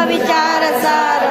विचार सार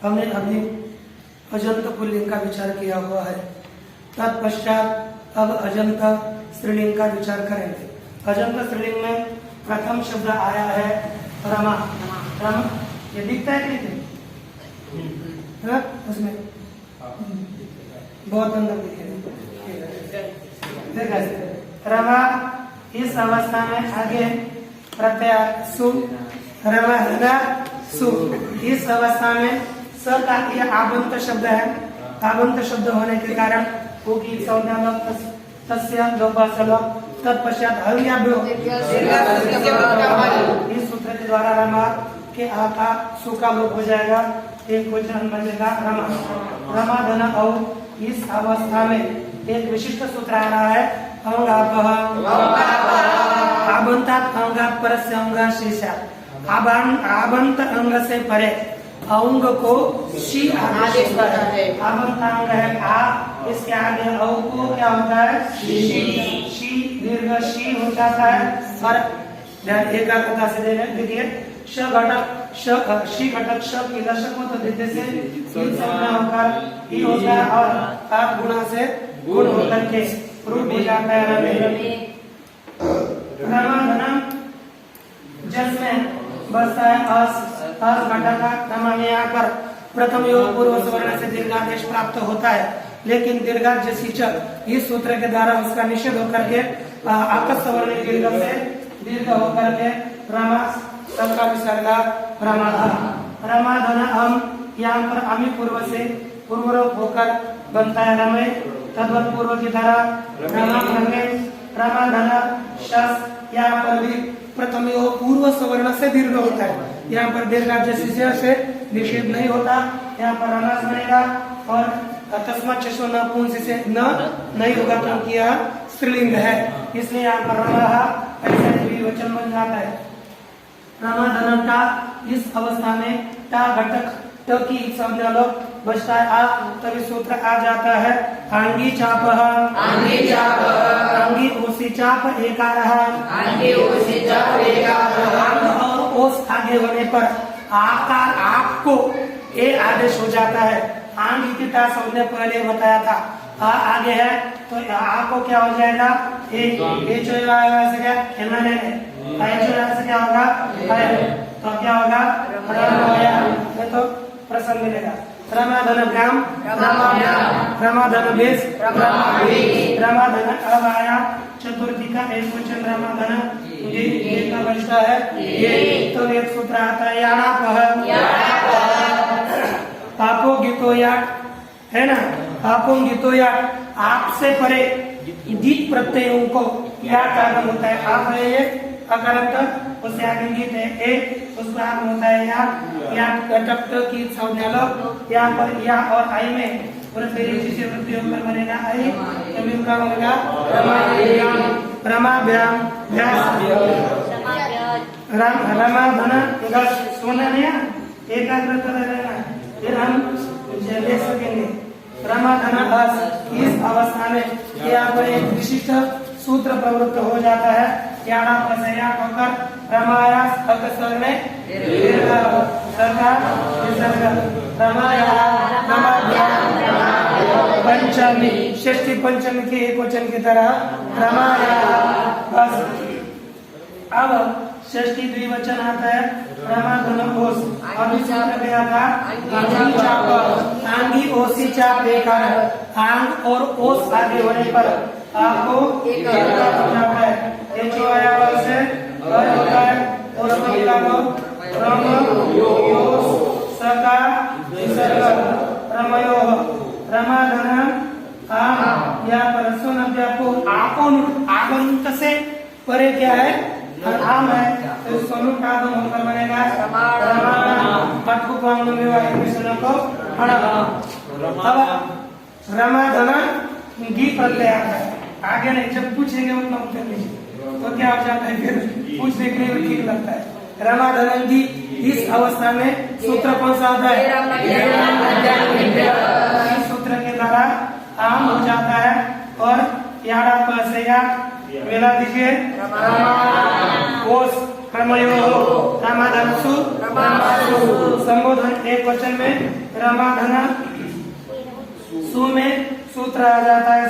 हमने अभी अजंत पुल्लिंग का विचार किया हुआ है। तत्पश्चात अब अजंत स्त्रीलिंग का विचार करेंगे। अजंत स्त्रीलिंग में प्रथम शब्द आया है रमा। रमा ये दिखता है कि नहीं? उसमें बहुत अंदर दिखेगा। रमा इस अवस्था में आगे प्रत्यय सु, रमा सु। इस अवस्था में स का यह आबंत शब्द है। आबंत शब्द होने के कारण तत्पश्चात इस सूत्र के द्वारा रमा के आका सु का लोप हो जाएगा। एक वचन बनेगा रमा। रमा धन औ। इस अवस्था में एक विशिष्ट सूत्र आ रहा है अंगापः। आबंतात अंगात परस्य अंगा शेषात्। आबंत अंग से परे अंग को शी आदेश करता है। आबंत अंग है आ, इसके आगे औ को क्या होता है? शी दीर्घ शी हो जाता है। और एकाग्रता से देखिए श घटक शी घटक श की लशक हो तो द्वितीय से संज्ञा होकर ही होता है और आप गुणा से गुण होकर के रूप हो जाता है रमे। जिसमें बसता है अस घटक रमा में आकर प्रथम योग पूर्व स्वर्ण से दीर्घादेश प्राप्त होता है। लेकिन दीर्घादेश शीचक इस सूत्र के द्वारा उसका निषेध होकर के आकस स्वर्ण दीर्घ से दीर्घ होकर के रमा सबका विसर्ग रमाधन हम। यहाँ पर अमी पूर्व से पूर्वरूप होकर बनता है रमे। तद्वत पूर्व की तरह रमाधन शस। यहाँ पर भी प्रथम योग पूर्व सवर्ण से दीर्घ होता है। यहाँ पर दीर्घादेश से निषेध नहीं होता। यहाँ पर रमास बनेगा और तस्मात् चेशो न पुंस से न नहीं होगा क्योंकि यह स्त्रीलिंग है। इसलिए यहाँ पर रमा ऐसा वचन बन जाता है। रमाधन टा। इस अवस्था में टा घटक ट की संज्ञा लोप बचता है आ, तभी सूत्र आ जाता है आंगी चाप। आंगी ओसी चाप एकार। और ओस आगे होने पर आकार आपको ए आदेश हो जाता है। आंग इतिता सबने पहले बताया था। आ आगे है तो आ को क्या हो जाएगा? ए जो से क्या खेलना है से क्या होगा? तो क्या होगा? तो प्रसंग मिलेगा। रमाधन ग्राम रमाधन बेस रमाधन अब आया चतुर्थी का एक वचन रमाधन ये का बचता है ये। तो एक सूत्र आता है याणापः। पापो गीतो याट है ना। पापो गीतो याट आपसे परे गीत प्रत्ययों को याट आगम होता है। आप है ये अकारंत उससे आगे गीत है ए उसका आगम होता है या घटक की संज्ञा लो। यहाँ पर या और आई में जिसे प्रत्यय पर बनेगा आई तभी उनका बनेगा रमाभ्याम रमाधन सोना नहीं एकाग्रता रहना। फिर हम ले सकेंगे रमाधन इस अवस्था में यहाँ पर एक विशिष्ट सूत्र प्रवृत्त हो जाता है याड़ा पसया होकर रमाया अकसर में रमाया पंचमी षष्ठी पंचमी के एक वचन की तरह रमाया। बस अब षष्ठी द्विवचन आता है रमाधन ओस। अभी सूत्र गया था आंगी चाप, आंगी ओसी चाप एक आंग और ओस आगे होने पर आपको एक हो जाता है। ये जो आया से होता है और मिला लो रम योस सका विसर्ग रमयो रमाधन आम। यहाँ पर सुन आपको आगंत से परे क्या है आम है, तो सोनू का आगम होकर बनेगा रमाधन गी प्रत्यय आता है। आगे नहीं, जब पूछेंगे उतना उत्तर लीजिए तो क्या हो जाता है, फिर पूछ देखने में ठीक लगता है। रमाधनंगी इस अवस्था में सूत्र कौन सा आता है, इस सूत्र के द्वारा आम हो जाता है और याड़ा पसया मिला दीजिए रमाधनसु संबोधन एक वचन में रमाधन सु में सूत्र आ जाता है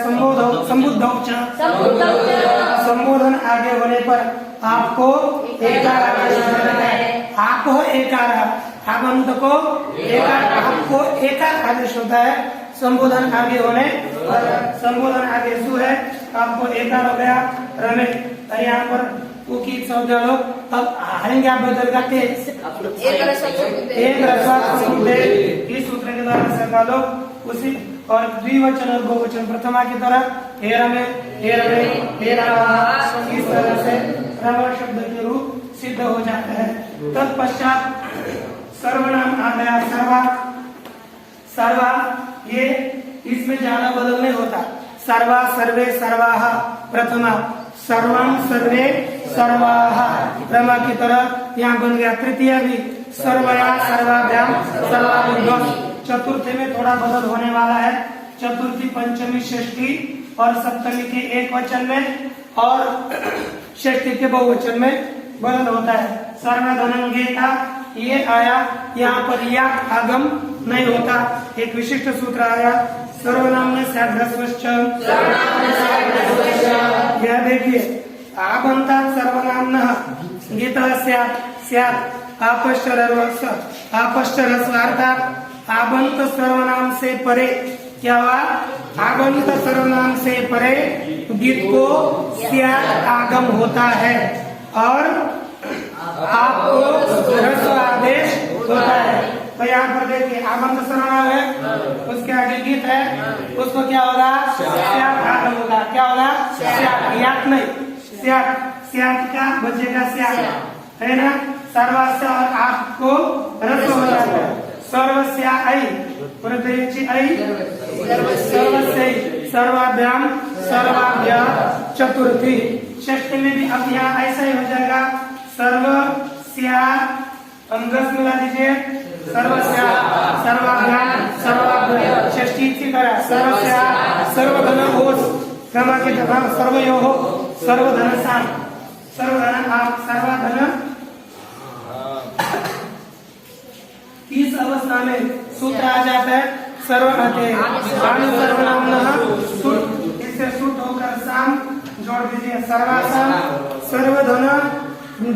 संबोधन आगे होने पर आपको एकार आपको एकार आगंत को आपको एकार आदेश होता है। संबोधन आगे होने पर संबोधन आगे सु है, आपको एकार हो गया रमे। और यहाँ पर कुकी शब्द लोग अब आएंगे आप बदल करके एक इस सूत्र के द्वारा सका लोग उसी और द्विवचन और बहुवचन प्रथमा की तरह हे रमे इस तरह से रमा शब्द के रूप सिद्ध हो जाता है। तत्पश्चात सर्वनाम आ गया सर्वा, ये इसमें ज्यादा बदल नहीं होता। सर्वा सर्वे सर्वाः प्रथमा, सर्वम सर्वे सर्वाः रमा की तरह यहाँ बन गया। तृतीय भी सर्वया सर्वाभ्याम सर्वाभ्याम। चतुर्थी में थोड़ा बदल होने वाला है। चतुर्थी पंचमी षष्ठी और सप्तमी के एक वचन में और षष्ठी के बहुवचन में बदल होता है। सर्वधनंगे का ये आया, यहाँ पर या आगम नहीं होता। एक विशिष्ट सूत्र आया सर्वनाम में यह देखिए आगंता सर्वनाम गीता आपश्चर्यर्थात आगंत सर्वनाम से परे क्या हुआ, आगंत सर्वनाम से परे गीत को आगम होता है और आपको रस्व आदेश होता है। तो यहाँ पर देखिए आगंत सर्वनाम है, उसके आगे गीत है, उसको क्या होगा आगम होगा। क्या होगा याक नहीं स्यात का बचेगा स्यात है ना। सर्वस्य और आपको रस्व हो जाता है। सर्वस्या आई सर्वाभ्याम सर्वाभ्या चतुर्थी। षष्ठी में भी अब यहाँ ऐसा ही हो जाएगा सर्वस्या अंगस मिला दीजिए सर्वस्या सर्वाभ्याम सर्वाभ्या। षष्ठी की तरह सर्वस्या सर्वधन ओस क्रम के तरह सर्वयो हो सर्वधन साम सर्वधन आप सर्वधन। इस अवस्था में सूत्र आ जाता है सर्व सर्वनाम इससे सुट होकर साम जोड़ दीजिए सर्वासाम सर्वधन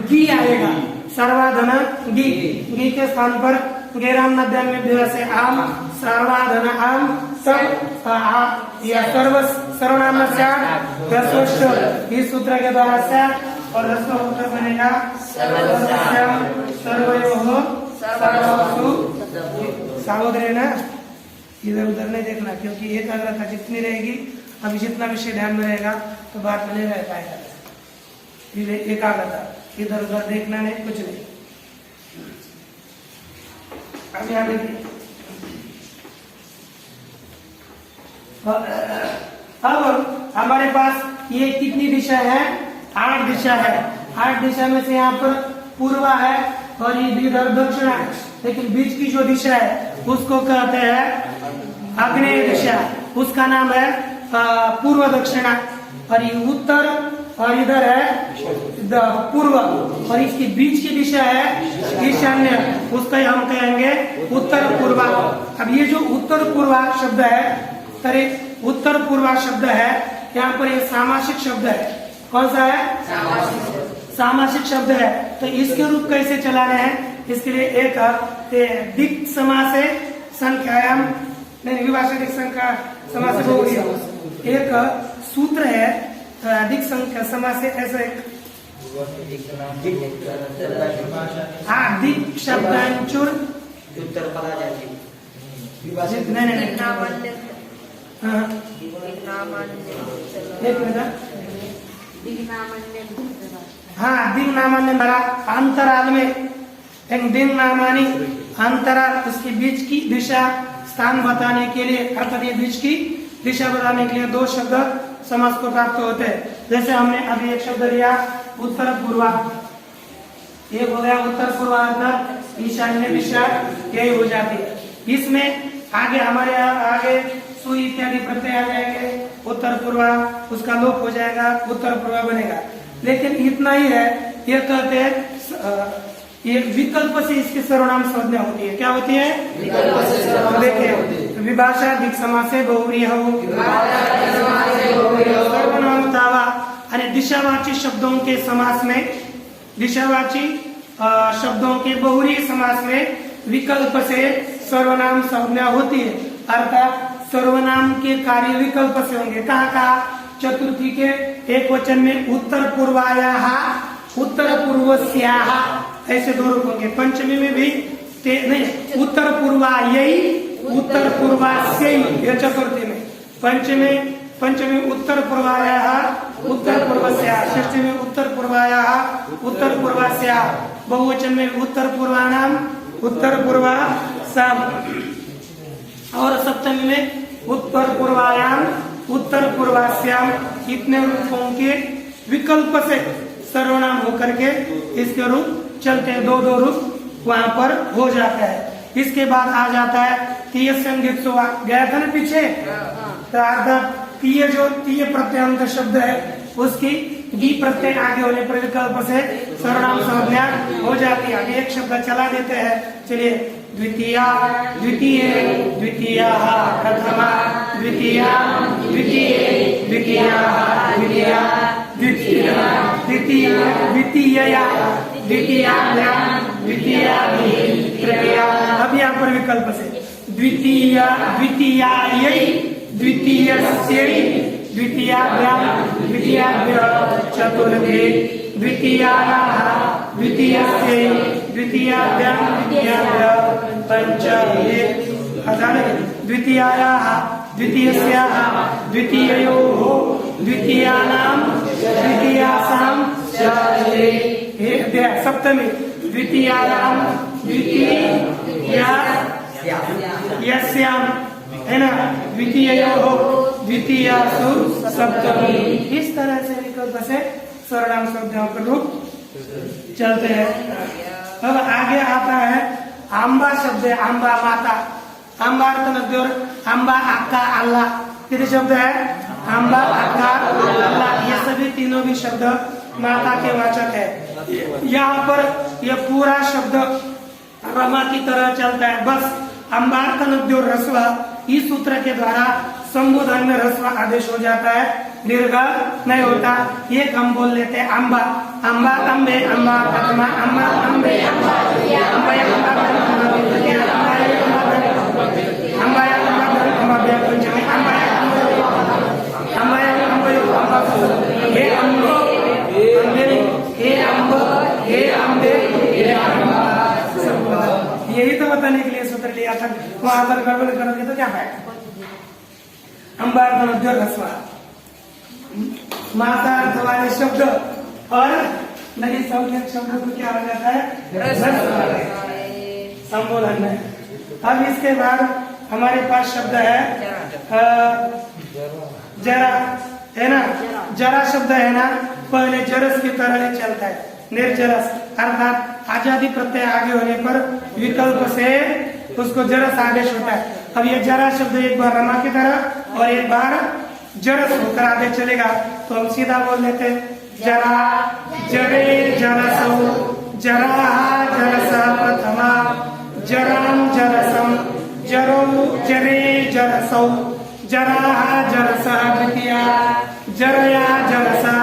गी आएगा। सर्वाधन गी के स्थान पर गेराम नद्या में से आम सर्वाधन आम सब सर्वनाम इस सूत्र के द्वारा से और रस्व होकर बनेगा सर्वयो सावध रहना, इधर उधर नहीं देखना, क्योंकि एकाग्रता जितनी रहेगी अभी जितना विषय ध्यान में रहेगा तो बात में नहीं रह पाएगा। एकाग्रता इधर उधर देखना नहीं, कुछ नहीं। अब यहाँ देखिए अब हमारे पास ये कितनी दिशा है, 8 दिशा है। 8 दिशा में से यहाँ पर पूर्व है और ये इधर दक्षिण है, लेकिन बीच की जो दिशा है उसको कहते हैं आग्नेय दिशा, उसका नाम है पूर्व दक्षिणा। और ये उत्तर और इधर है पूर्व, और इसकी बीच की दिशा है ईशान्य, उसका हम कहेंगे उत्तर पूर्वा। अब ये जो उत्तर पूर्वा शब्द है, तरे उत्तर पूर्वा शब्द है, यहाँ पर ये सामासिक शब्द है। कौन सा है? सामासिक शब्द है। तो इसके रूप कैसे चलाने हैं? इसके लिए एक दिक् समास है, संख्यायाम नहीं, विभाषा संख्या समास से बहुव्रीहि, एक सूत्र है अधिक संख्या समास से, ऐसा एक अधिक शब्दांचुर उत्तर पदा जाती नहीं एक मिनट, हाँ दिंग नामान्य भरा अंतराल में एक दिंग नामानी अंतराल, उसके बीच की दिशा स्थान बताने के लिए, अर्थात ये बीच की दिशा बताने के लिए दो शब्द समास को प्राप्त होते हैं। जैसे हमने अभी एक शब्द लिया उत्तर पूर्वा, ये हो गया उत्तर पूर्वा अर्थात ईशान्य दिशा, यही हो जाती है। इसमें आगे हमारे आगे सु इत्यादि प्रत्यय आ जाएंगे, उत्तर पूर्वा उसका लोप हो जाएगा, उत्तर पूर्वा बनेगा। लेकिन इतना ही है, ये कहते हैं ये विकल्प से इसकी सर्वनाम संज्ञा होती है। क्या होती है? देखिए विभाषा दिक् समासे बहुव्रीहि सर्वनाम तावा, यानी दिशावाची शब्दों के समास में, दिशावाची शब्दों के बहुव्रीहि समास में विकल्प से सर्वनाम संज्ञा होती है, अर्थात सर्वनाम के कार्य विकल्प से होंगे। कहाँ? चतुर्थी के एक वचन में उत्तर पूर्वायाः, उत्तर पूर्वस्याः, ऐसे दो रूप होंगे। पंचमी में भी नहीं, उत्तर पूर्वायै, उत्तर पूर्वास्यै, ये चतुर्थी में। पंचमी उत्तर पूर्वायाः, उत्तर पूर्वस्याः, षष्ठी में उत्तर पूर्वायाः, उत्तर पूर्वस्याः, बहुवचन में उत्तर पूर्वाणाम, उत्तर पूर्वासाम, और सप्तमी में उत्तर पूर्वायाम, उत्तर पूर्वास्याम। इतने रूपों के विकल्प से सर्वनाम होकर के इसके रूप चलते हैं, दो रूप वहां पर हो जाता है। इसके बाद आ जाता है तीय संज्ञित सुवा, गया था ना पीछे, तीय जो तीय प्रत्यय शब्द है उसकी गी प्रत्यय आगे होने पर विकल्प से सर्वनाम संज्ञा हो जाती है। एक शब्द चला देते हैं, चलिए द्वितीया, द्वितीय, द्वितीयाः, प्रथमा, द्वितीया, द्वितीय, द्वितीयाः, द्वितीया, द्वितीय, द्वितीय, द्वितीयया, द्वितीयाभ्याम, द्वितीयाभिः, तृतीया। अब यहाँ पर विकल्प से द्वितीया, द्वितीयायै, द्वितीयस्यै, द्वितीयाभ्याम, द्वितीयाभ्यां, चतुर्थी, द्वितीयायाः, द्वितीयस्यै, द्वितीयाभ्यां, द्वितीयाभ्यां, पंचमे, द्वितीयायाः, द्वितीयस्याः, द्वितीययोः, द्वितीयानां, द्वितीयासां, सप्तमी, द्वितीयायां, द्वितीयास्यां, है ना, द्वितीययोः, द्वितीयासु, सप्तमी। इस तरह से विकल्प से सर्वनाम संज्ञाओं के रूप चलते हैं। अब आगे आता है आंबा शब्द है, आंबा माता, आंबा अर्थ आंबा आका अल्लाह, कितने शब्द है? आंबा आका अल्लाह, ये सभी तीनों भी शब्द माता के वाचक है। यहाँ पर यह पूरा शब्द रमा की तरह चलता है, बस अम्बार्थ नद्योर रस्व, इस सूत्र के द्वारा संबोधन में रस्व आदेश हो जाता है, दीर्घ नहीं होता। एक हम बोल लेते हैं अम्बा, अम्बा अम्बे, अम्बा प्रथमा, अम्बा अम्बे, अम्बा यही तो बताने के लिए सूत्र लिया था, वहां पर गड़बड़ करोगे तो क्या है? अम्बार्थ माता अर्थ वाले शब्द और नहीं संज्ञक शब्द को क्या हो जाता है? संबोधन में। अब इसके बाद हमारे पास शब्द है जरा, है ना, जरा शब्द है ना, पहले जरस की तरह ही चलता है, निर्जरस, अर्थात आजादी प्रत्यय आगे होने पर विकल्प से उसको जरस आदेश होता है। अब ये जरा शब्द एक बार रमा की तरह और एक बार जरस होकर आगे चलेगा, तो हम सीधा बोल लेते जरा जरे जरसौ जरा जरसः प्रथमा जरां जरसं जरौ जरे जरसौ जरा जरसः द्वितीया जरया जरसा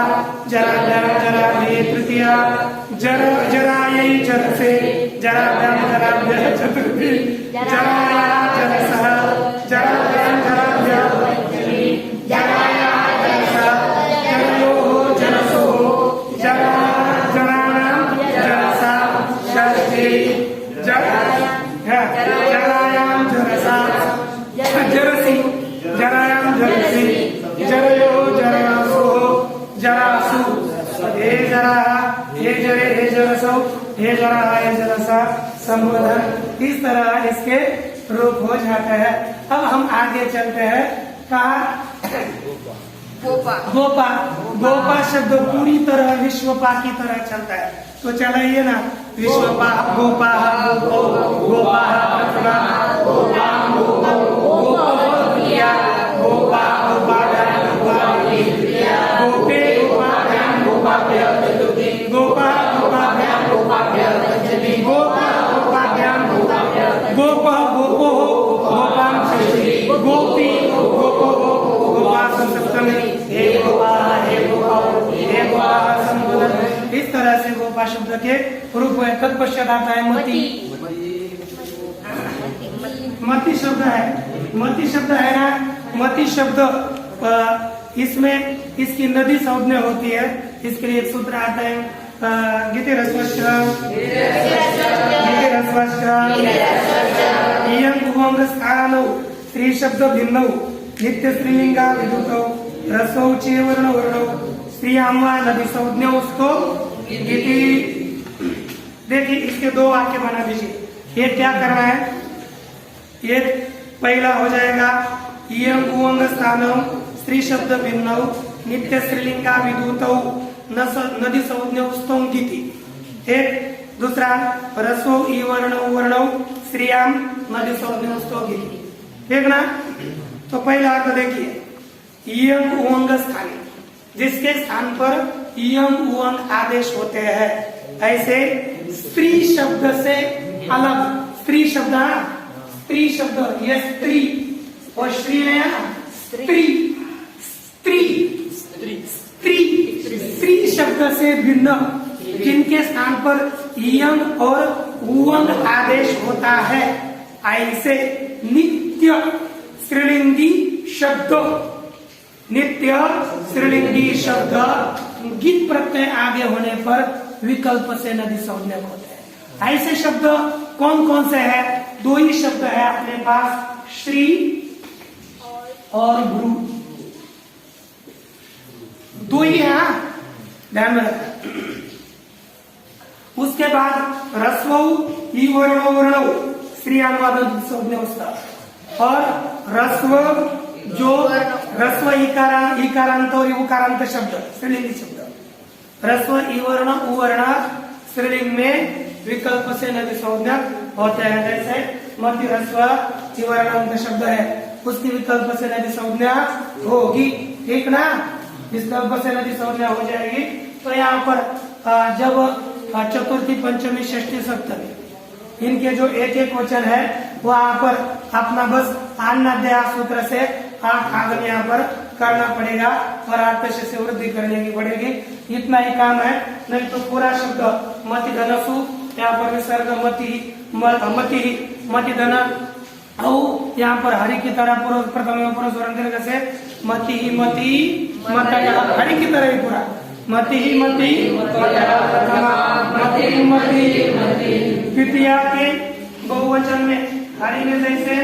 जराभ्यां जराभ्ये तृतीया जरायै जरसे जराभ्यां जराभ्यः चतुर्थी जराया जरसः जराभ्यां जराभ्यः पंचमी जराया जरसः जरयोः जरसोः जराणां जरसा षष्ठी जरायां जरसा जरसि जरायां जरसि जरयोः जरसोः जरासु हे जरा हे जरे हे जरसौ हे जरा हे जरसा संबोधन। इस तरह इसके रूप हो जाते हैं। अब हम आगे चलते हैं। कहा गोपा गोपा गोपा शब्द पूरी तरह विश्वपा की तरह चलता है। तो चलाइए ना, विश्वपा गोपा गोपो गोपा प्रथमा गोपा गोपो गोपो द्वितीया गोपा गोपाभ्यां गोपाभ्ये तृतीया गोपे गोपाभ्यां गोपाभ्यः चतुर्थी गोपा गोपाभ्यां गोपाभ्यः पंचमी गोपा गोपाभ्यां गोपाभ्यः गोपः गोपोः गोपां षष्ठी गोपी गोपोः गोपाः सप्तमी हे गोपा हे गोपा हे गोपा संबोधन। इस तरह से गोपा शब्द के रूप में तत्पश्चात आता है मति। मति शब्द है, मति शब्द है ना, मति शब्द इसमें इसकी नदी संज्ञा होती है। इसके लिए एक सूत्र आता है गीते रस्वश्च इयं उमंग स्थानौ स्त्री शब्द भिन्नौ नित्य स्त्रीलिंगा विदुतौ रसौ चे वर्ण वर्णौ स्त्रियां वा नदी संज्ञौ स्तो इति। देखिए इसके दो वाक्य बना दीजिए। ये क्या करना है, ये पहला हो जाएगा इयं उमंग स्थानौ स्त्री शब्द भिन्नौ नित्य स्त्रीलिंगा विदुतौ नदी संज्ञौ स्तौ इति। एक दूसरा रसो ई वर्णौ वर्णौ स्त्रियां नदी संज्ञौ स्तो इति। ठीक ना। तो पहला अर्थ देखिए, इयं उमंग स्थान, जिसके स्थान पर इयं उमंग आदेश होते हैं, ऐसे स्त्री शब्द से अलग स्त्री शब्द ये स्त्री और श्री है स्त्री स्त्री स्त्री स्त्री शब्द से भिन्न जिनके स्थान पर इयं और उवंग आदेश होता है, ऐसे नित्य स्त्रीलिंगी शब्द गीत प्रत्यय आगे होने पर विकल्प से नदी संज्ञक होते हैं। ऐसे शब्द कौन कौन से हैं? दो ही शब्द है अपने पास, श्री और भ्रू, दो ही है, ध्यान में रखना। उसके बाद रस्वौ ई वर्णौ वर्णौ स्त्रियांग संज्ञा और रस्व जो रस्व इकारांत और उकारांत शब्द स्त्रीलिंगी शब्द, रस्व इवर्ण उवर्ण स्त्रीलिंग में विकल्प से नदी संज्ञक होते हैं। जैसे मति रस्व इवर्ण शब्द है, उसकी विकल्प से नदी संज्ञा होगी। ठीक ना, विकल्प से नदी संज्ञा हो जाएगी। तो यहाँ पर जब चतुर्थी पंचमी षष्ठी सप्तमी इनके जो एक एक वचन है वहाँ पर अपना बस अन्नाध्याय सूत्र से 8 आगम यहाँ पर करना पड़ेगा और 8 से वृद्धि करने की पड़ेगी। इतना ही काम है, नहीं तो पूरा शब्द मति धनसु यहाँ पर विसर्ग मति धन यहाँ पर हरि की तरह प्रथम पुरुष से मति हरि की तरह ही पूरा मति द्वितीया के बहुवचन में हरि में जैसे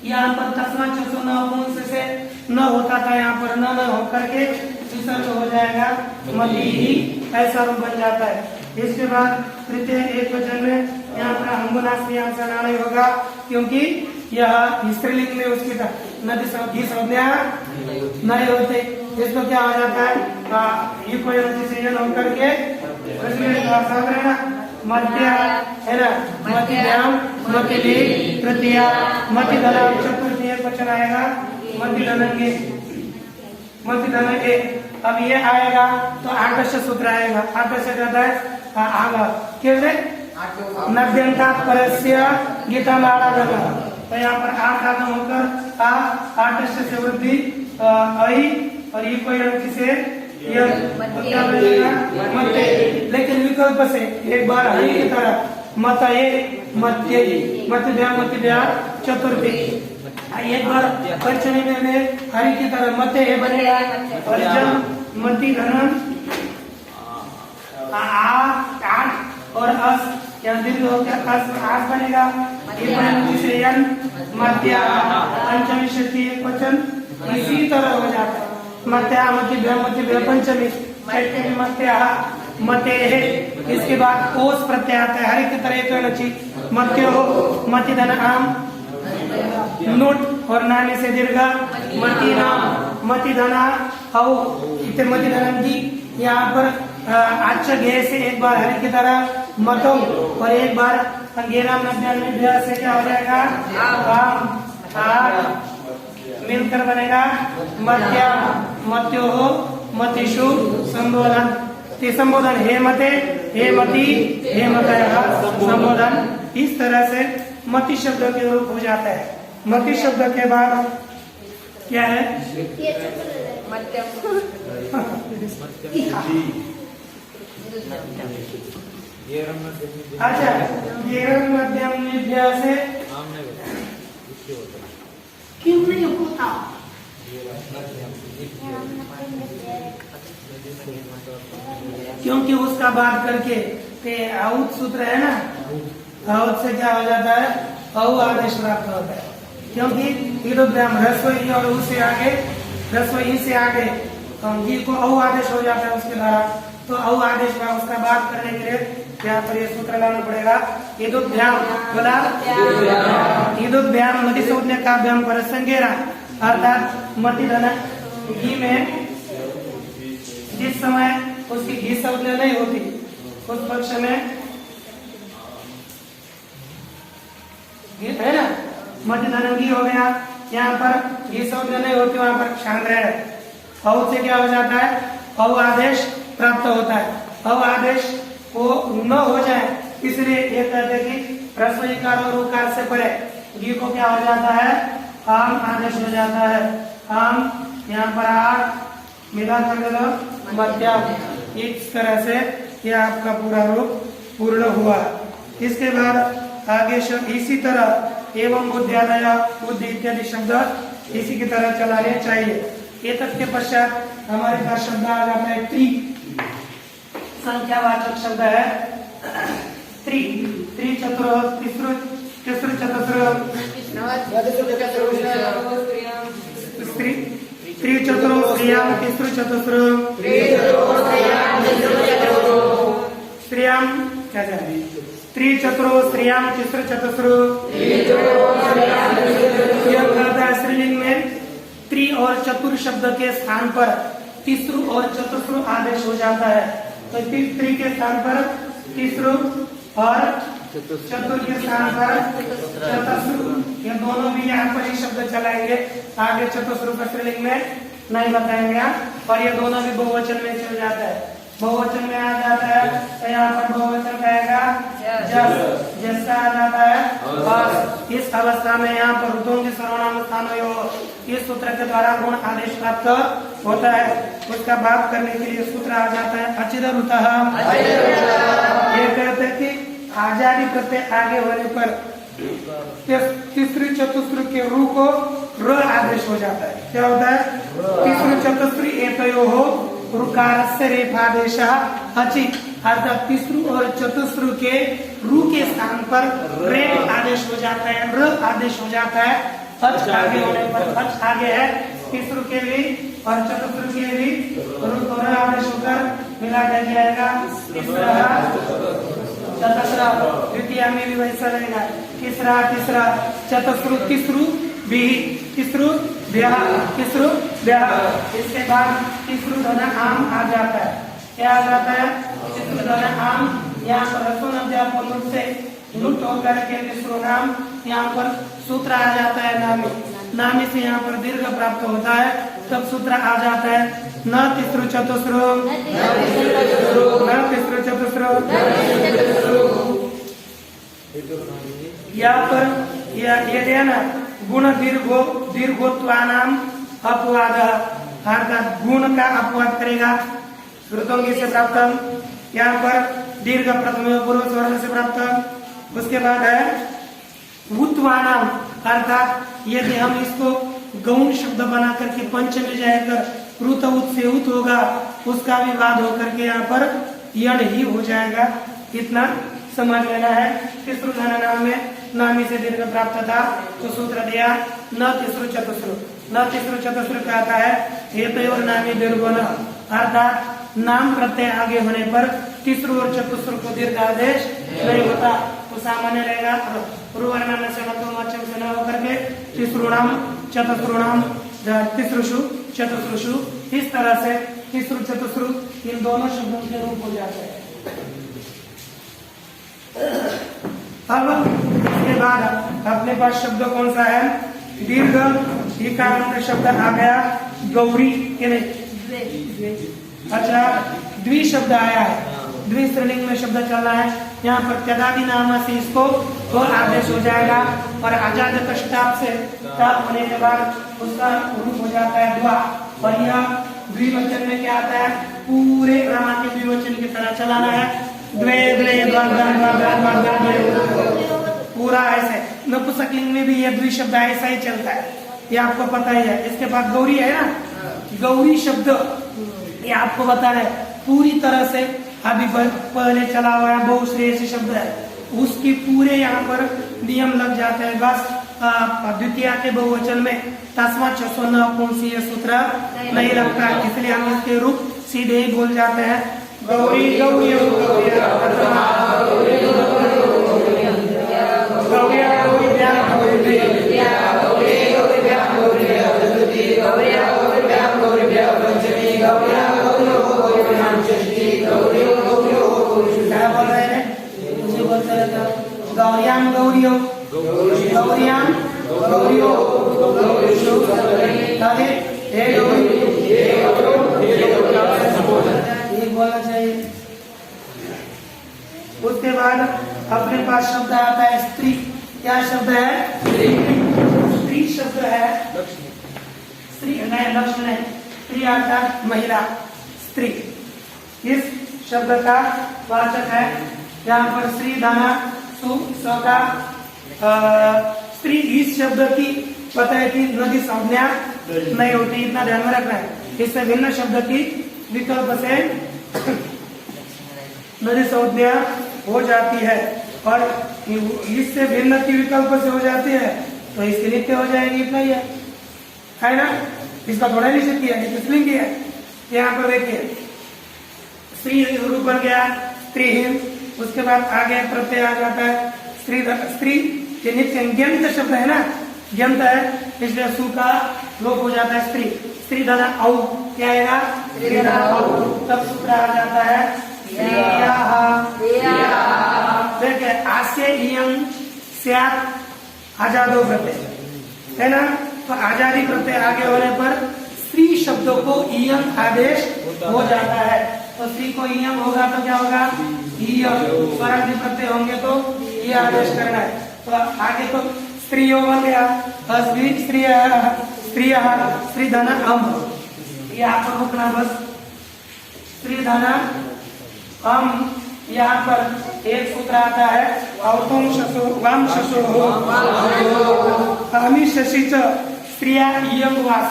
यहाँ पर तस्मा चसो न से न होता था, यहाँ पर न होकर के विसर्ग हो जाएगा, मति ही ऐसा रूप बन जाता है। इसके बाद तृतीय एक वचन में यहाँ पर अंगुनास्मी यहाँ से नहीं होगा, क्योंकि यह स्त्रीलिंग में उसकी नदी संज्ञा नहीं होते। इसको क्या हो जाता है, होकर के मध्य है ना, मतिभ्याम मतिली तृतीया मति चतुर्थी एक वचन आएगा मति धनंगे अब ये आएगा तो आकर्षक सूत्र आएगा। आकर्षक कहता है आगा किसरे नद्यंतात परस्य गीता नारागम। तो यहाँ पर आगम होकर आकर्षक से वृद्धि आई और ये कोई किसे क्या बनेगा मत्ते। लेकिन विकल्प से एक बार हरि की तरह मत मत्य चतुर्थी एक बार पंचमी में हरि की तरह मत बनेगा और जब मति धनन और अस या दीर्घ होकर आस बनेगा मध्या पंचमी षष्ठी एक वचन इसी तरह हो जाता है। मत्या मति पंचमी षष्ठी मत्या मते है। इसके बाद ओस प्रत्यय आता है हरि की तरह एक मत्यो मति धन आम नोट और नाने से दीर्घा मति नाम मति धना हौ मति धनंगी। यहाँ पर अच्छा घे से एक बार हरि की तरह मतों और एक बार अंगेरा नब्बे से क्या हो जाएगा मिलकर बनेगा मत्या मत्यो हो मतिषु संबोधन। संबोधन हे मते हे मति हे मतयः संबोधन। इस तरह से मति शब्द के रूप हो जाता है। मति शब्द के बाद क्या है अच्छा येरं मध्यम निभ्या से क्यों नहीं होता क्योंकि उसका बात करके आउट सूत्र है ना आउट से क्या हो जाता है औ आदेश प्राप्त होता है। क्योंकि ईदोग्राम ह्रस्व ई और ऊ से आगे ह्रस्व ई से आगे ई को औ आदेश हो जाता है उसके द्वारा। तो औ आदेश का उसका बात करने के लिए यहाँ पर ये सूत्र लाना पड़ेगा। ईदोग्राम बोला ईदोग्राम मति संज्ञा का व्याम पर संगेरा अर्थात मति धन घी में जिस समय उसकी घी संज्ञा नहीं होती उस पक्ष में है ना मध्य धनंगी हो गया। यहाँ पर घी संज्ञा नहीं होती वहां पर क्षाण रहे औ से क्या हो जाता है औ आदेश प्राप्त होता है। औ आदेश को न हो जाए इसलिए ये कहते कि ह्रस्व इकार और उकार से परे घी को क्या हो जाता है आम आदेश हो जाता है। आम यहाँ पर आठ मिला कर मध्यम इस तरह से यह आपका पूरा रूप पूर्ण हुआ। इसके बाद आगे इसी तरह एवं बुद्धियादय बुद्धि इत्यादि शब्द इसी की तरह चलाने चाहिए। ये तक के पश्चात हमारे पास शब्द आ जाता है त्रि संख्यावाचक शब्द है त्रि त्रि चतुर तिस्र तिस्र चतुस्र त्रि चतुरो स्त्रियां तिस्र चतुस्र स्त्रियां क्या जाए त्रि चतुरो स्त्रियां तिस्र चतुस्र। यह कहता है स्त्रीलिंग में त्रि और चतुर शब्द के स्थान पर तिस्रु और चतुस्रु आदेश हो जाता है। तो त्रि के स्थान पर तिस्रु और चतुर के स्थान पर चतुस्रु ये दोनों भी यहाँ पर ही शब्द चलाएंगे। आगे चतुस्रु का स्त्रीलिंग में नहीं बताएंगे और ये दोनों भी बहुवचन में चल जाता है। बहुवचन में आ जाता है तो यहाँ पर बहुवचन कहेगा जस जैसा आ जाता है बस। इस अवस्था में यहाँ पर ऋतुओं के सर्वनाम स्थान इस सूत्र के द्वारा गुण आदेश प्राप्त होता है। उसका बात करने के लिए सूत्र आ जाता है अचिर ऋतः। ये कहते हैं कि आजादी प्रत्यय आगे होने पर तीसरी चतुस्र के रू को र आदेश हो जाता है। क्या होता है तीसरी चतुस्री एतयो हो ऋकारस्य रेफादेश अचि अर्थात तीसरु और चतुस्रु के रू के स्थान पर रेफ आदेश हो जाता है र आदेश हो जाता है। अच आगे होने पर अच आगे है तीसरु के भी और चतुस्रु के भी रू र आदेश होकर मिला दिया जाएगा। तीसरा चतुस्रा द्वितीय में भी वैसा रहेगा तीसरा तीसरा चतुस्रु तीसरु भी तीसरु ब्याह तीसरु ब्याह। इसके बाद तीसरु धन आम आ जाता है। क्या आ जाता है तीसरु धन आम। यहाँ पर रसोन अध्यापन रूप से लुट होकर के तीसरु नाम यहाँ पर सूत्र आ जाता है नामी। नामी से यहाँ पर दीर्घ प्राप्त होता है, तब सूत्र आ जाता है न तिस्रु चतुस्रु, न तिस्रु चतुस्रु। यहाँ पर ये है ना गुण दीर्घोत्वानाम अपवाद, अर्थात गुण का अपवाद करेगा श्रुतोंगी से प्राप्त। यहाँ पर दीर्घ प्रथम पूर्व स्वर्ण से प्राप्त। उसके बाद है उत्वानाम, अर्थात यदि हम इसको गौण शब्द बना करके पंचमी जाकर रुत उत से उत होगा, उसका भी वाद होकर के यहाँ पर यण ही हो जाएगा। इतना समझ लेना है। तिस्रु धन नाम में नामी से दीर्घ प्राप्त था तो सूत्र दिया न तिस्रु चतुस्रु। न तिस्रु चतुस्रु कहता है हेतु और नामी दीर्घो न, अर्थात नाम प्रत्यय आगे होने पर तिस्रु और चतुस्रु को दीर्घ आदेश नहीं होता, तो सामान्य रहेगा पूर्ववर्णन से न होकर के तिस्रुणाम चतुस्रुणाम तिस्रुषु चतुस्रुषु, इस तरह से तिस्रु चतुस्रु इन दोनों शब्दों के रूप हो जाते हैं। अब इसके बाद अपने पास शब्द कौन सा है? दीर्घ इकारांत शब्द आ गया गौरी के नहीं, अच्छा द्वि शब्द आया है, द्विस्त्रीलिंग में शब्द चल रहा है। यहाँ पर त्यदादि नाम से इसको और आदेश हो जाएगा और आजाद कष्टाप से ताप होने के बाद उसका रूप हो जाता है द्वा, और यह द्विवचन में क्या आता है? पूरे ग्रामा के द्विवचन की तरह चलाना है। द्वे द्वे पूरा ऐसे। नपुंसकलिंग में भी यह द्वि शब्द ऐसा ही चलता है, ये आपको पता ही है। इसके बाद गौरी है ना, गौरी शब्द ये आपको बता रहे पूरी तरह से अभी पहले चला हुआ है बहुश्रेयसी शब्द है, उसकी पूरे यहाँ पर नियम लग जाते हैं। बस द्वितीय के बहुवचन में तस्मा छसो न कौन सी सूत्र नहीं लगता, इसलिए हम इसके रूप सीधे ही बोल जाते हैं गौरी गौरी गौरियाम गौरियो गौरियाम गौरियो ये बोलना चाहिए। उसके बाद अपने पास शब्द आता है स्त्री। क्या शब्द है? स्त्री शब्द है, स्त्री नहीं, लक्ष्य नहीं, स्त्री अर्थात महिला, स्त्री इस शब्द का वाचक है। यहाँ पर स्त्री दाना का स्त्री इस शब्द की पता है कि नदी संज्ञा नहीं होती, इतना ध्यान में रखना है। इससे भिन्न शब्द की विकल्प से नदी संज्ञा हो जाती है, और इससे भिन्न की विकल्प से हो जाती है तो इसकी नित्य हो जाएगी, इतना ही है ना। इसका थोड़ा निश्चित किया है, स्त्रीलिंग किया है। यहाँ पर देखिए स्त्री रूप बन गया स्त्रीहीन, उसके बाद आगे प्रत्यय आ जाता है स्त्री। स्त्री ये नित्य ज्ञंत शब्द है ना, ज्ञंत है, इसलिए सु का लोप हो जाता है स्त्री। स्त्री धना औ क्या आएगा? स्त्री धना औ, तब सूत्र आ जाता है देखिए आस्य इयं स्यात् आजादो प्रत्यय है ना, तो आजादी प्रत्यय आगे होने पर स्त्री शब्दों को इयं आदेश हो जाता है। तो स्त्री को इयं होगा तो क्या होगा? स्वरादि प्रत्यय होंगे तो ये आदेश करना है। तो आगे तो स्त्रियों बन गया, स्त्री धन अम, ये आपको रुकना बस। स्त्री धन अम, यहाँ पर एक सूत्र आता है औतम शशो वाम शशो अमी शशि च स्त्रिया इयं वास।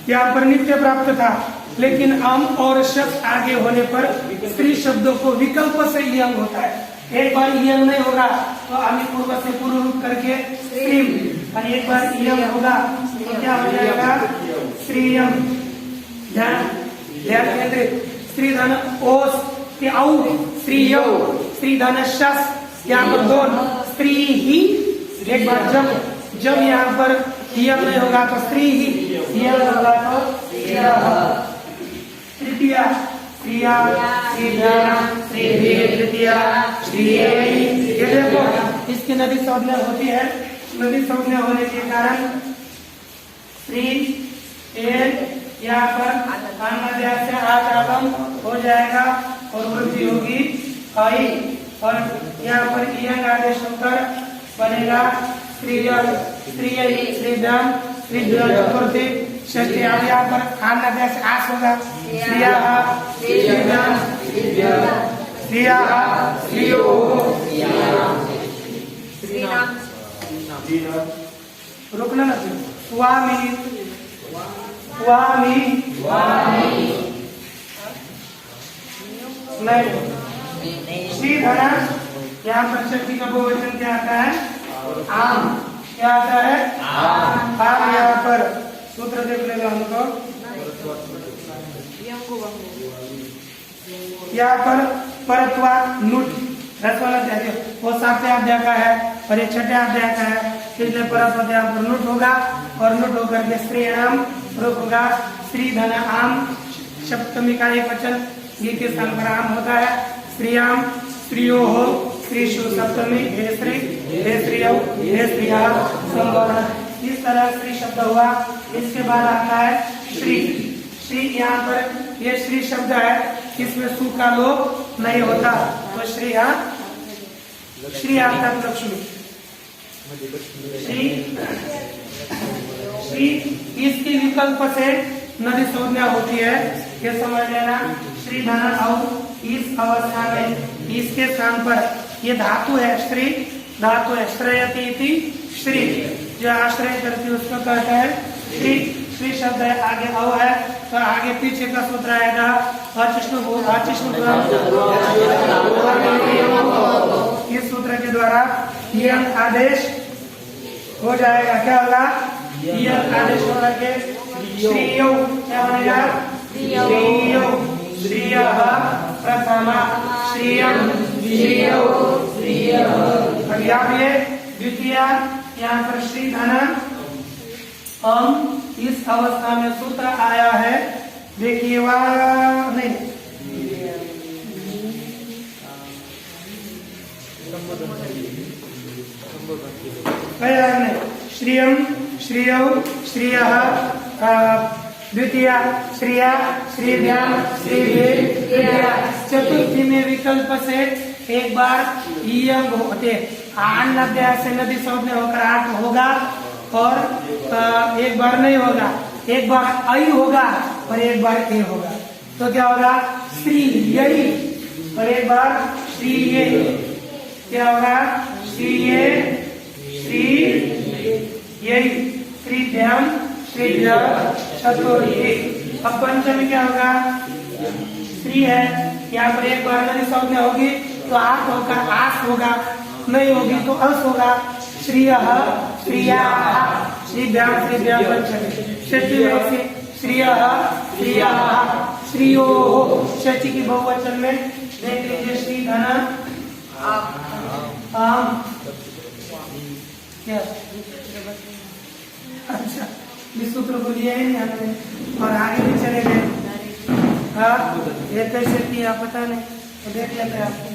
यहाँ पर नित्य प्राप्त था, लेकिन अम और शस आगे होने पर स्त्री शब्दों को विकल्प से इयं होता है। एक बार इयं नहीं होगा तो अमी पूर्व से पूर्व रूप करके स्त्री, और एक बार इयं होगा तो क्या हो जाएगा? स्त्रीयं। ध्यान केंद्रित। स्त्री धन ओस के औ, स्त्रीयो, स्त्री धन शस, यहाँ पर दोनों स्त्री ही। एक बार जब यहाँ पर इयं नहीं होगा तो स्त्री ही, इयं होगा तो तृतीया, स्त्रिया, तृतीया, ये देखो इसकी नदी संज्ञा होती है। नदी संज्ञा होने के कारण श्री एक यहाँ पर अन्नाद्यास से आगम हो जाएगा और वृद्धि होगी आई, और यहाँ पर यंग आदेश होकर बनेगा स्त्रीय स्त्रीय श्रीधम श्रीधम चतुर्थी षष्ठी। अब यहाँ पर अन्नाद्यास आस होगा स्त्रिया श्रीधम स्त्रिया स्त्रियो रुकना ना स्वामी स्वामी नहीं श्री धना। यहाँ पर शक्ति का बहुवचन क्या आता है आम, क्या आता है आम। यहाँ पर सूत्र देख लेगा हमको, यहाँ पर परत्वा नुट रसवाला चाहिए वो 7वें अध्याय का है और ये 6ठे अध्याय का है, इसलिए परत्वा यहाँ पर नुट होगा और नुट होकर के स्त्री नाम रूप होगा श्री धन आम। सप्तमी का एक वचन ये के स्थान पर आम होता है स्त्रियाम स्त्रियो हो स्त्रीशु सप्तमी हे श्री हे स्त्रियो हे स्त्रिया संबोधन। इस तरह स्त्री शब्द हुआ। इसके बाद आता है श्री। श्री यहाँ पर ये श्री शब्द है, इसमें सु का लोप नहीं होता तो श्री श्री अर्थात लक्ष्मी श्री श्री। इसके विकल्प से नदी संज्ञा होती है, ये समझ लेना। श्री धन और इस अवस्था में इसके स्थान पर ये धातु है श्री, धातु है श्रेयति इति श्री, जो आश्रय करती है उसको कहते हैं श्री। श्री शब्द है, आगे अव है तो आगे पीछे का सूत्र आएगा इस सूत्र के द्वारा यह आदेश हो जाएगा। क्या होगा यह आदेश होगा के श्रीयो क्या बनेगा श्रीयो श्रीयः प्रथमा श्रियम श्रीयो श्रीयः। और यहाँ ये द्वितीय यहाँ पर श्री धन इस अवस्था में सूत्र आया है, देखिए वह नहीं श्रियम श्रियौ श्रियः द्वितीय श्रिया श्रीभ्याम श्रीभ्या। चतुर्थी में विकल्प से एक बार यंग होते अन्नाद्यास से नदी संज्ञा होकर आठ होगा और एक बार नहीं होगा, एक बार आई होगा और एक बार ए होगा तो क्या होगा श्री यही, और एक बार श्री ये क्या होगा श्री ये श्री यही श्रीभ्याम श्रीभ्या चतुर्थी। अब पंचमी क्या होगा श्री है, यहाँ पर एक बार नदी संज्ञा होगी तो आठ होकर आस होगा, नहीं होगी तो अस होगा श्रीयः श्रिया श्रीभ्याम श्रीभ्याम पंचमी। षष्ठी में से श्रियः श्रियाः श्रियो षष्ठी की बहुवचन में देख लीजिए श्री धन आम। क्या अच्छा इस सूत्र को लिया ही नहीं आपने और आगे भी चले गए। हाँ ये कैसे किया पता नहीं तो देख लेते हैं आपको।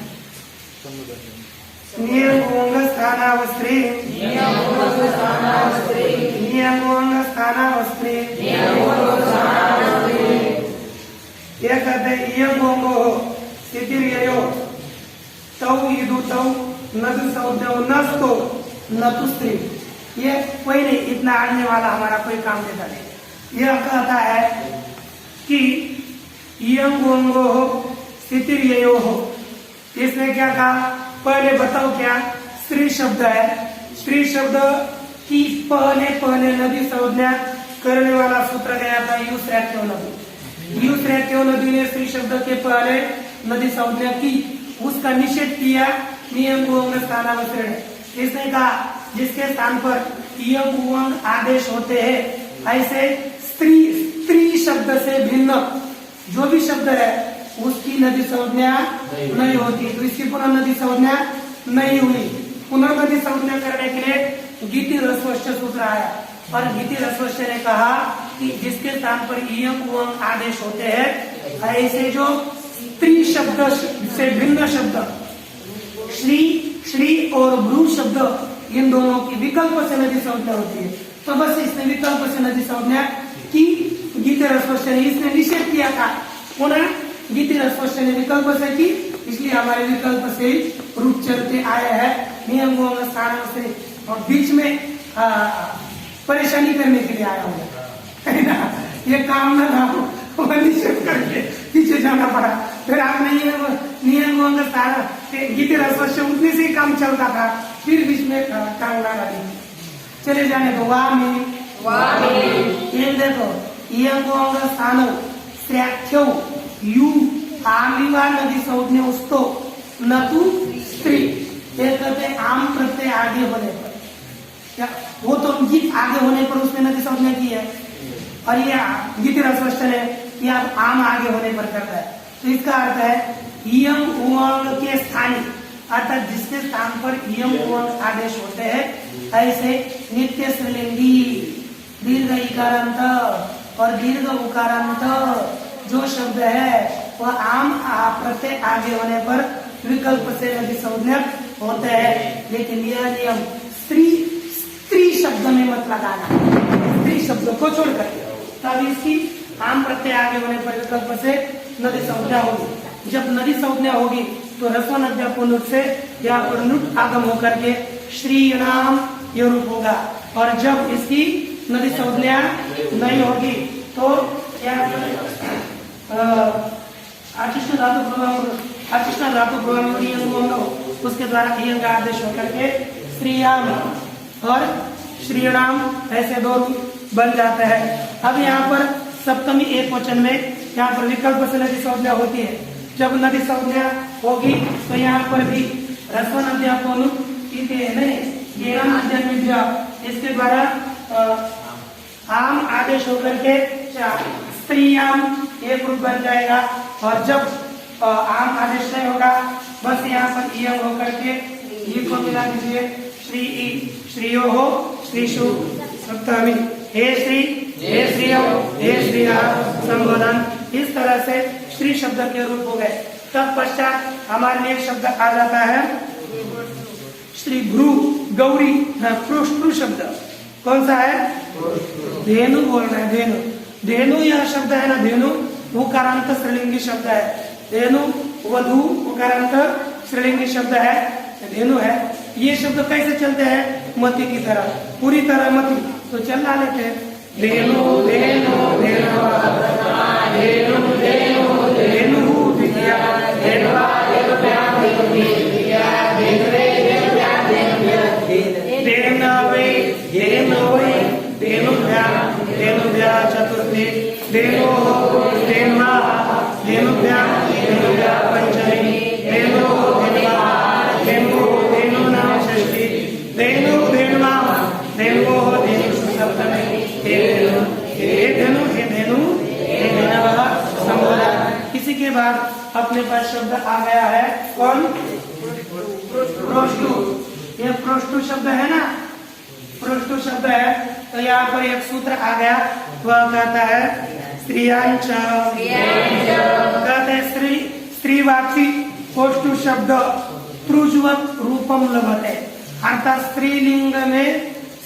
नियंग स्थानावस्त्री ये कहते इयंगो स्थितिर्ययो तौ यदु तौ नदु सौद्यो नस्तो नतु स्त्री। ये कोई नहीं इतना आने वाला हमारा कोई काम देता नहीं। यह कहता है कि इयंगो स्थितिर्ययो हो, इसने क्या कहा पहले बताओ क्या स्त्री शब्द है, स्त्री शब्द की पहले नदी संज्ञा करने वाला सूत्र गया था यूस रेत्यो नदी। यूस रेत्यो नदी ने स्त्री शब्द के पहले नदी संज्ञा की, उसका निषेध किया नियम स्थानावसरण। इसने कहा जिसके स्थान पर यम आदेश होते हैं ऐसे स्त्री शब्द से भिन्न जो भी शब्द है उसकी नदी संज्ञा नहीं होती, तो इसकी पुनः नदी संज्ञा नहीं हुई। पुनः नदी संज्ञा करने के लिए गीति रसवश्च सूत्र आया और गीति रसवश्च ने कहा कि जिसके स्थान पर इयम उवम आदेश होते हैं ऐसे जो स्त्री शब्द से भिन्न शब्द श्री और भ्रू शब्द इन दोनों की विकल्प से नदी संज्ञा होती है। तो बस इसने विकल्प से नदी संज्ञा की, गीति रसवश्य ने इसने निषेध किया था, पुनः गीति रसवश्य ने विकल्प से की, इसलिए हमारे विकल्प से रूप चलते आया है नियम स्थान से, और बीच में परेशानी करने के लिए आया होगा, है ना। ये काम न था वो निषेध करके पीछे जाना पड़ा, फिर आपने नियम स्थान गीति रसवश्य उतने से ही काम चलता था, फिर बीच में काम ना लगी, चले जाने दो। ये देखो इयंग स्थानो स्त्र्याख्यो यू आलिवा नदी संज्ञ उसको न तू स्त्री, ये कहते आम प्रत्यय आगे होने पर, क्या वो तो गीत आगे होने पर उसने नदी संज्ञा की है, और ये गीति रसवश्य ने कि आप आम आगे होने पर करता है, तो इसका अर्थ है इयम उंग के स्थानीय, अर्थात जिसके स्थान पर इयम उंग आदेश होते हैं, ऐसे नित्य स्त्रीलिंगी दीर्घ इकारांत और दीर्घ उकारांत जो शब्द है वह आम प्रत्यय आगे होने पर विकल्प से नदी संज्ञक होते हैं, लेकिन यह नियम स्त्री शब्द में मत लगाना, स्त्री शब्द को छोड़कर, तब इसकी आम प्रत्यय आगे होने पर विकल्प से नदी संज्ञा होगी। जब नदी संज्ञा होगी तो रस्व नद्यापूर्ण से यहाँ पर नुट आगम होकर के श्री नाम ये रूप होगा, और जब इसकी नदी संज्ञा नहीं होगी तो यहाँ पर आचिष्ण धातु प्रभाव उसके द्वारा इयंग आदेश होकर के श्रीयाम और श्रीराम ऐसे दो रूप बन जाते हैं। अब यहाँ पर सप्तमी एक वचन में यहाँ पर विकल्प से नदी संज्ञा होती है, जब नदी संज्ञा होगी तो यहाँ पर भी रस्व नद्यापूर्ण इसके द्वारा आम आदेश होकर के स्त्रीयाम एक रूप बन जाएगा, और जब आम आदेश नहीं होगा बस यहाँ पर इयंग होकर के ये को मिला दीजिए श्रीयो हो श्रीशु सप्तमी, हे श्री हे श्रीयो हे श्रीया संबोधन, इस तरह से श्री शब्द के रूप हो गए। तब पश्चात हमारे लिए एक शब्द आ जाता है श्री भ्रू गौरी, प्रोष्टु शब्द कौन सा है? धेनु बोलना है, धेनु। धेनु यह शब्द है ना, धेनु उकारांत स्त्रीलिंगी शब्द है, धेनु वधु उकारांत स्त्रीलिंगी शब्द है, धेनु है। ये शब्द कैसे चलते हैं? मति की तरह, पूरी तरह मति, तो चलना लेते हैं धेनु धेनु धेनु धेनु धेनु धेनु विद्या धेनुवा धेनवे धेनवे धेनुभ्या धेनुभ्या चतुर्थी धेनोः धेन्वा धेनुभ्या धेनुभ्या पंचमी धेनोः धेन्वा धेनोः धेनूनां षष्ठी धेनु धेन्वा धेनवोः धेनुषु सप्तमी हे धेनु हे धेनु हे धेनवः संबोधन। इसी के बाद अपने पास शब्द आ गया है कौन? प्रोष्टु। ये प्रोष्टु शब्द है ना, प्रोष्टु शब्द है, तो यहाँ पर एक सूत्र आ गया, वह कहता है स्त्रियांच, कहते हैं स्त्रीवाची प्रोष्टु शब्द प्रुजवत रूपम लभते, अर्थात स्त्रीलिंग में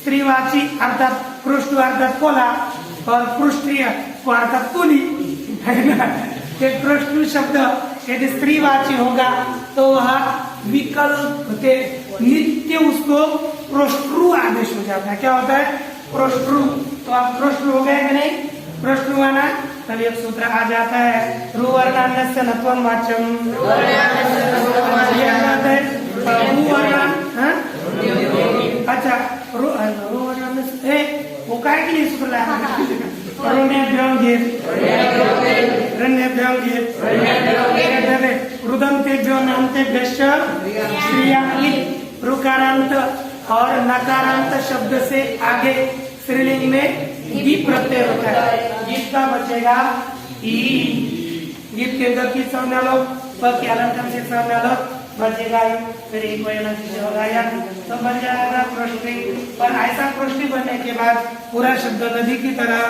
स्त्रीवाची अर्थात प्रोष्टु अर्थात कोला और पृष्ठीय अर्थात कोली, है ना। एक प्रोष्टु शब्द यदि स्त्रीवाची होगा तो वह विकल्प के नित्य उसको प्रोष्टु आदेश हो जाता है। क्या होता है? प्रोष्टु। तो आप प्रोष्टु हो गए कि नहीं? प्रोष्टु आना, तब एक सूत्र आ जाता है रुवर्णान्यस्य नत्वं वाच्यम, अच्छा वो काय के लिए सूत्र लाया? रुदंतेभ्यो नान्तेभ्यश्च स्त्रियांगी, रुकारांत और नकारांत शब्द से आगे स्त्रीलिंग में गी प्रत्यय होता है, गीत का बचेगा ई, गीत के अंदर की संज्ञा लो, प के अलंकार से संज्ञा लो, बचेगा ई, फिर एक वचन से होगा या तो बन जाएगा प्रोष्टि। पर ऐसा प्रोष्टि बनने के बाद पूरा शब्द नदी की तरह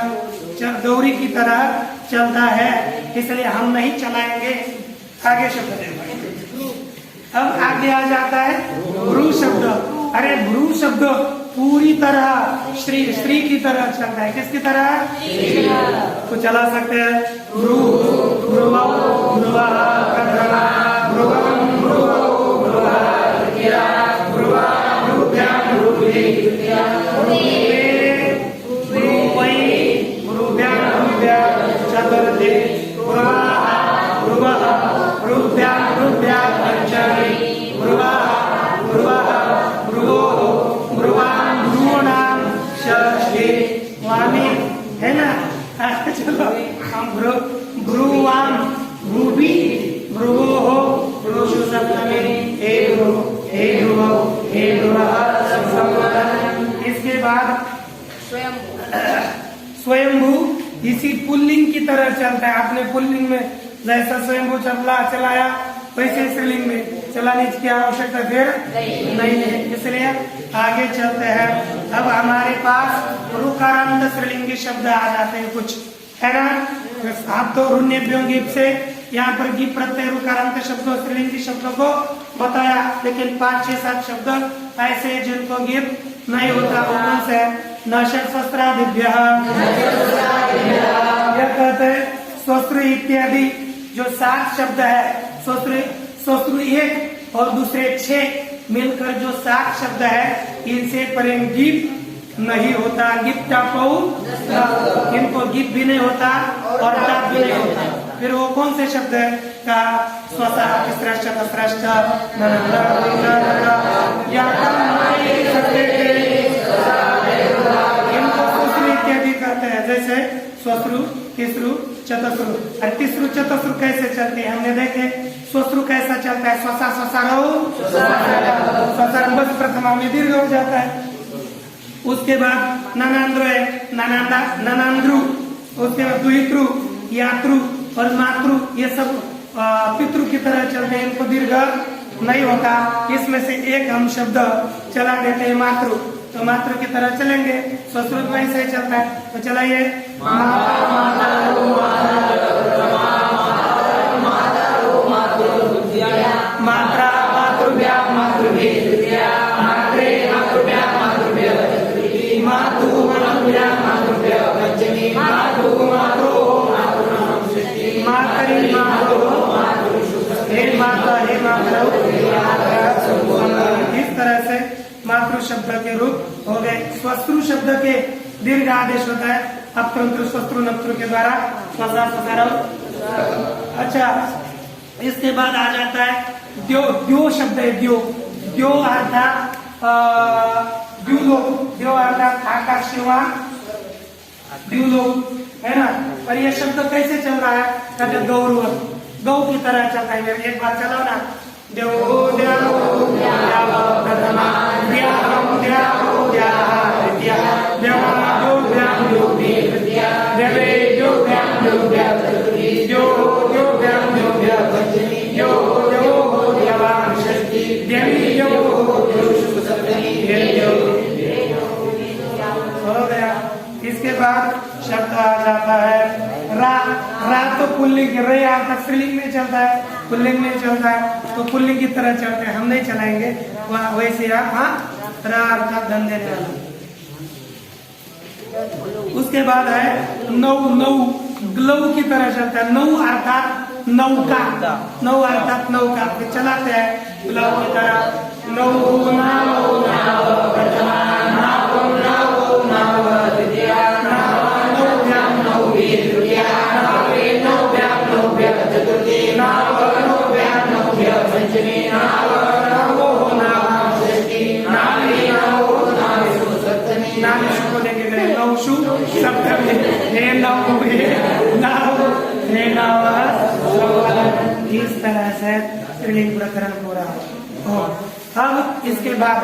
गौरी की तरह चलता है, इसलिए हम नहीं चलाएंगे, आगे शब्द देखेंगे। अब आगे आ जाता है भ्रू शब्द। अरे भ्रू शब्द पूरी तरह श्री की तरह चलता है। किसकी तरह? तो चला सकते हैं भ्रू, भ्रुवौ, भ्रुवः, कद्रवा, भ्रुवं, भ्रुवौ, भ्रुवः, तृतीया, भ्रुवा, भ्रुभ्यां, भ्रुभिः, तृतीया, भ्रुवे, भ्रुवै, भ्रुभ्यां, भ्रुभ्यः, चतुर्थी, भ्रुवः, भ्रुवः, भ्रुभ्यां, भ्रुभ्यः, पंचमी, भ्रुवः, भ्रुवः, भ्रुवोः, भ्रुवां, भ्रूणां, षष्ठी, वामी, है ना? चलो हम भ्रुवां, भ्रुवि, भ्रुवोः, भ्रूषु सप्तमी, हे भ्रुवो, हे भ्रुवौ, हे भ्रुवः, संवदन। इसके बाद स्वयंभू इसी पुल्लिंग की तरह चलता है। आपने पुल्लिंग में जैसा स्वयंभू चलाया वैसे स्त्रीलिंग में चलाने की आवश्यकता फिर नहीं है, इसलिए आगे चलते हैं। अब हमारे पास रुकारांत स्त्रीलिंगी शब्द आ जाते हैं कुछ, है ना? आप तो रुण्यभ्यों गिप से यहाँ पर गिप प्रत्यय रुकारांत शब्दों स्त्रीलिंगी शब्दों को बताया, लेकिन 5-6-7 शब्द ऐसे जिनको गिप नहीं होता। कौन से? नशर शस्त्रादिभ्यः, स्वस्त्र इत्यादि जो 7 शब्द है, स्वस्त्र 1 और दूसरे 6 मिलकर जो 7 शब्द है, इनसे परे गिप नहीं होता। गिप टापौ, इनको गिप भी नहीं होता और टाप भी नहीं होता। फिर वो कौन से शब्द है? का स्वसा, श्रेष्ठ, श्रेष्ठ, इनको स्वस्त्र इत्यादि कहते हैं। जैसे स्वस्त्रु, तीसरु, चतुस्रु। और तीसरु चतुस्रु कैसे चलते हैं हमने देखे। स्वस्त्रु कैसा चलता है? स्वसा, स्वसारो, स्वसारंभस प्रथमा में दीर्घ हो जाता है। उसके बाद ननांद्र है, ननांद्रु। उसके बाद दुहित्रु, यात्रु और मातृ, ये सब पितृ की तरह चलते हैं, इनको दीर्घ नहीं होता। इसमें से एक हम शब्द चला देते हैं मातृ, तो मातृ की तरह चलेंगे। स्वस्त्र वैसे चलता है, तो चलाइए मात्रा, मातृभ्यां, मातृभिः, तृतीया, मात्रे, मातृभ्यां, मातृभ्यः, चतुर्थी, मातु, मातृभ्यां, मातृभ्यः, पंचमी, मातु, मातरोः, मातॄणां, षष्ठी, मातरि, मातरोः, मातृषु, हे माता, हे मातरौ, इस तरह से मातृ शब्द के रूप हो गए। स्वस्त्रु शब्द के दीर्घ आदेश होता है अपतंत्र, स्वस्त्रु, नप्त्रु के द्वारा स्वसा, स्वसारौ। अच्छा, इसके बाद आ जाता है द्यो। द्यो शब्द है, द्यो। द्यो अर्थात द्युलोक, द्यो अर्थात आकाशवान, द्युलोक, है ना? और ये शब्द कैसे चल रहा है? कहते गौरव, गौ की तरह चलता है। एक बार चलो ना, द्यो, द्यावो, द्यावो, प्रथमा, द्यावो, द्यावो, द्याः, तृतीया, द्यावा, द्योभ्यां, द्योभिः, तृतीया, द्यवे, द्योभ्यां, द्योभ्यः, चतुर्थी, द्यो, द्योभ्यां, द्योभ्यः, पंचमी, द्यो, द्योः, द्यवां, षष्ठी, द्यवि, द्योः, द्योषु, सप्तमी, द्यो। हो गया। इसके बाद शब्द आ जाता है रा। रा तो पुल्लिंग, रे अर्थात स्त्रीलिंग में चलता है, पुल्लिंग में चलता है, तो पुल्लिंग की तरह चलते हैं, हम नहीं चलाएंगे वैसे। हाँ, रा अर्थात धन देने वाला। उसके बाद है नौ। नौ ग्लव की तरह चलता है। नौ अर्थात नौका, नौ अर्थात नौका, चलाते हैं ग्लव की तरह। नौ, नाव, नाव, प्रथमा, नाव, नाव, नाव, तृतीया, नाव, नौभ्यां, नौभिः, तृतीया, नावे, नौभ्यां, नौभ्यः, चतुर्थी, नाव, नौभ्यां, नौभ्यः, पंचमी, नाव, नवोः, नावां, षष्ठी, नावी, नवोः, नावेषु, सप्तमी। नावेषु को लेके गए, नवषु सप्तमी, हे नव, हे नव, हे नव, संवदन। इस तरह से स्त्रीलिंग प्रकरण हो रहा है। अब इसके बाद